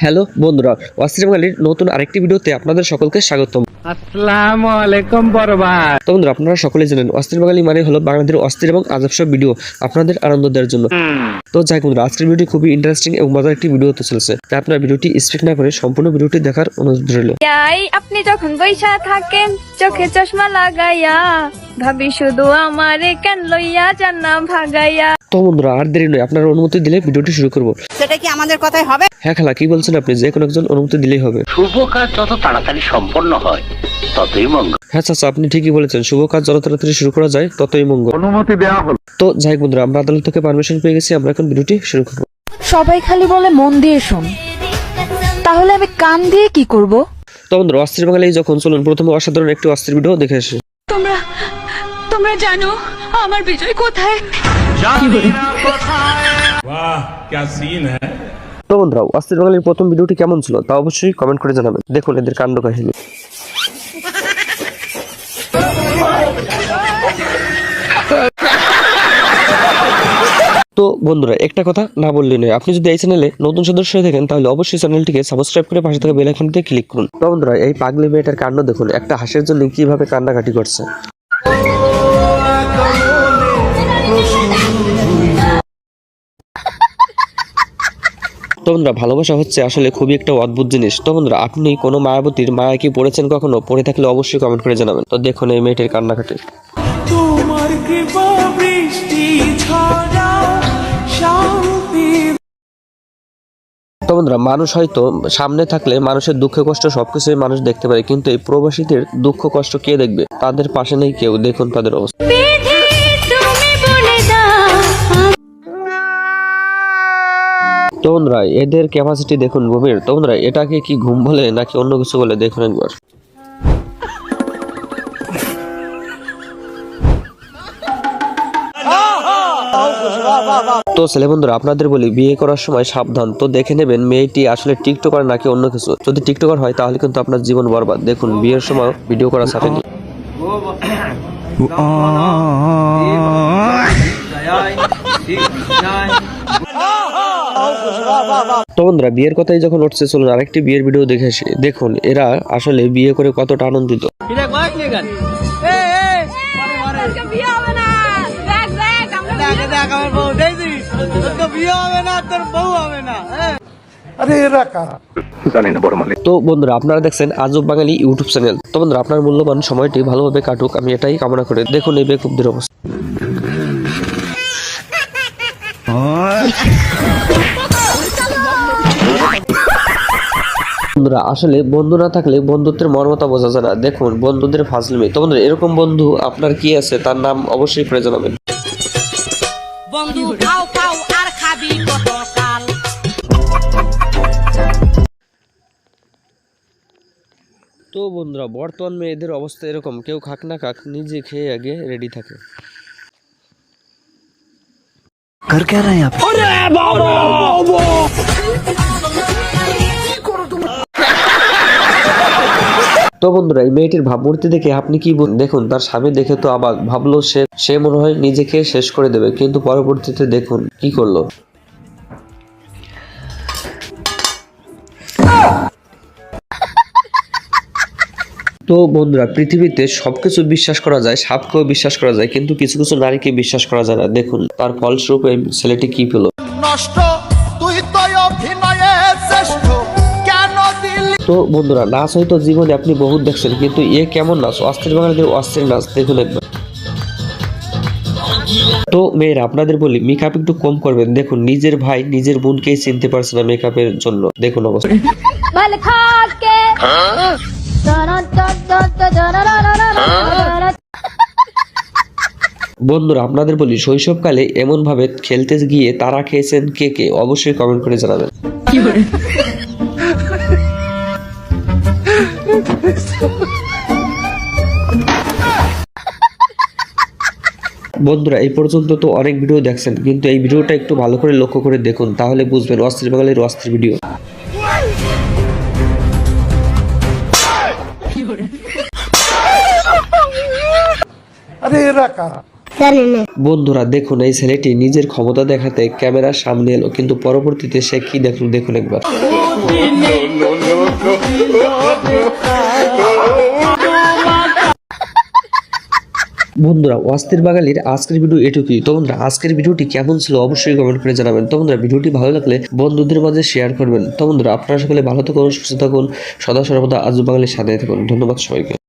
Hello বন্ধুরা, অস্থির বাঙালির নতুন আরেকটি ভিডিওতে আপনাদের সকলকে স্বাগতম। আসসালামু আলাইকুম বরবাদ। তো বন্ধুরা, আপনারা সকলে জানেন অস্থির বাঙালি মানে হলো বাংলাদেশের অস্থির এবং আজব সব ভিডিও আপনাদের আনন্দ দেওয়ার জন্য। তো যাই বন্ধুরা, আজকের ভিডিওটি খুবই ইন্টারেস্টিং এবং মজার একটি ভিডিও হতে চলেছে, তাই আপনারা ভিডিওটি স্কিপ না করে সম্পূর্ণ ভিডিওটি দেখার অনুরোধ রইল। আপনি যখন বৈশা থাকেন চোখে চশমা লাগাইয়া, ভাবি শুধু আমারে কেন লইয়া যান না ভাগাইয়া। তো বন্ধুরা, আর দেরি নয়, আপনারা অনুমতি দিলে ভিডিওটি শুরু করব। সেটা কি আমাদের কথাই হবে? হ্যাঁ খালা, কি বলছেন আপনি? যে কোনো একজন অনুমতি দিলেই হবে। শুভ কাজ যত তাড়াতাড়ি সম্পন্ন হয় ততই মঙ্গল। হ্যাঁ চাচা, আপনি ঠিকই বলেছেন, শুভ কাজ যত তাড়াতাড়ি শুরু করা যায় ততই মঙ্গল। অনুমতি দেওয়া হলো। তো যাই বন্ধুরা, আমরা আদালত থেকে পারমিশন পেয়ে গেছি, আমরা এখন ভিডিওটি শুরু করব। সবাই খালি বলে মন দিয়ে শোন, তাহলে আমি কান দিয়ে কি করব? তো বন্ধুরা, অস্থির বাঙালি যখন চলুন প্রথমে অসাধারণ একটি অস্থির ভিডিও দেখে আসি। তোমরা জানো আমার বিজয় কোথায়? তো বন্ধুরা, অস্থির বাঙালির প্রথম ভিডিওটি কেমন ছিল তা অবশ্যই কমেন্ট করে জানাবেন। দেখুন এদের কাণ্ড কাহিনী। তো বন্ধুরা, একটা কথা না বললেই নয়, আপনি যদি এই চ্যানেলে নতুন সদস্য হয়ে থাকেন তাহলে অবশ্যই চ্যানেলটিকে সাবস্ক্রাইব করে পাশে থাকা বেল আইকনটিতে ক্লিক করুন। তো বন্ধুরা, এই পাগলি মেয়েটার কাণ্ড দেখুন, একটা হাসির জন্য কিভাবে কান্নাকাটি করছে। তো বন্ধুরা, ভালোবাসা হচ্ছে আসলে খুবই একটা অদ্ভুত জিনিস। তো বন্ধুরা, আপনি কোনো মায়াবতীর মায়া কি পড়েছেন কখনো? পড়ে থাকলে অবশ্যই কমেন্ট করে জানাবেন। তো দেখুন এই মেয়েটির কান্নাকাটি। তো বন্ধুরা, মানুষ হয়তো সামনে থাকলে মানুষের দুঃখ কষ্ট সবকিছুই মানুষ দেখতে পারে, কিন্তু এই প্রবাসীদের দুঃখ কষ্ট কে দেখবে? তাদের পাশে নেই কেউ। দেখুন তাদের অবস্থা। তো বন্ধুরা, এদের ক্যাপাসিটি দেখুন গভীর। তো বন্ধুরা, এটাকে কি ঘুম বলে নাকি অন্য কিছু বলে দেখুন একবার। তো ছেলে বন্ধুরা, আপনাদের বলি বিয়ে করার সময় সাবধান। তো দেখে নেবেন মেয়েটি আসলে টিকটকার নাকি অন্য কিছু। যদি টিকটকার হয় তাহলে কিন্তু আপনার জীবন বরবাদ। দেখুন বিয়ের সময় ভিডিও করা ছাড়েনি। তো বন্ধুরা, বিয়ের কথাই যখন উঠছে চলুন আরেকটি বিয়ের ভিডিও দেখে আসি। দেখুন এরা আসলে বিয়ে করে কতটা আনন্দিত। তো বন্ধুরা, আপনারা দেখছেন আজব বাঙালি ইউটিউব চ্যানেল। তো বন্ধুরা, আপনার মূল্যবান সময়টি ভালোভাবে কাটুক, আমি এটাই কামনা করে। দেখুন এই বেকুবদের অবস্থা। বন্ধুরা, আসলে বন্ধু না থাকলে বন্ধুত্বের মর্মতা বোঝা যায় না। দেখুন বন্ধুদের ফাজলামি। তো বন্ধুরা, এরকম বন্ধু আপনার কি আছে তার নাম অবশ্যই করে জানাবেন। বন্ধু খাও খাও আর খাবি কতকাল। তো বন্ধুরা, বর্তমান মেয়েদের অবস্থা এরকম, কেউ খাক না খাক নিজে খেয়ে আগে রেডি থাকে। कर क्या रहे हैं आप? তো বন্ধুরা, এই মেয়েটির ভাবমূর্তি দেখে আপনি কি দেখুন, তার স্বামী দেখে তো আবার ভাবলো সে মনে হয় নিজেকে শেষ করে দেবে, কিন্তু পরবর্তীতে দেখুন কি করলো। তো বন্ধুরা, পৃথিবীতে সবকিছু বিশ্বাস করা যায়, সাপকেও বিশ্বাস করা যায়, কিন্তু কিছু কিছু নারীকে বিশ্বাস করা যায় না। দেখুন তার ফলস্বরূপ এই ছেলেটি কি পেল। তো বন্ধুরা, নাচ হয়তো জীবনে আপনি বহুত দেখছেন, কিন্তু এ কেমন নাচ? অস্থির বাঙালিদের অস্থির নাচ দেখুন একবার। তো মেয়েরা, আপনাদের বলি মেকআপ একটু কম করবেন। দেখুন নিজের ভাই নিজের বোনকেই চিনতে পারছে না মেকআপের জন্য। দেখুন অবস্থা। বন্ধুরা, আপনাদের বলি শৈশবকালে এমন ভাবে খেলতে গিয়ে তারা খেয়েছেন কে কে? অবশ্যই কমেন্ট করে জানাবেন। বন্ধুরা, এই পর্যন্ত তো অনেক ভিডিও দেখছেন, কিন্তু এই ভিডিওটা একটু ভালো করে লক্ষ্য করে দেখুন, তাহলে বুঝবেন অস্থির বাঙালির অস্থির ভিডিও। अरे रखा বন্ধুরা দেখুন, এই ছেলেটি নিজের ক্ষমতা দেখাতে ক্যামেরার সামনে এলো, কিন্তু পরবর্তীতে সে কি দেখলো দেখুন একবার। বন্ধুরা, অস্থির বাঙালির আজকের ভিডিও এটুকুই। তো বন্ধুরা, আজকের ভিডিওটি কেমন ছিল অবশ্যই কমেন্ট করে জানাবেন। তো বন্ধুরা, ভিডিওটি ভালো লাগলে বন্ধুদের মাঝে শেয়ার করবেন। তো বন্ধুরা, আপনারা সকলে ভালো থাকুন, সুস্থ থাকুন, সদা সর্বদা আজব বাঙালির সাথে থাকুন। ধন্যবাদ সবাইকে।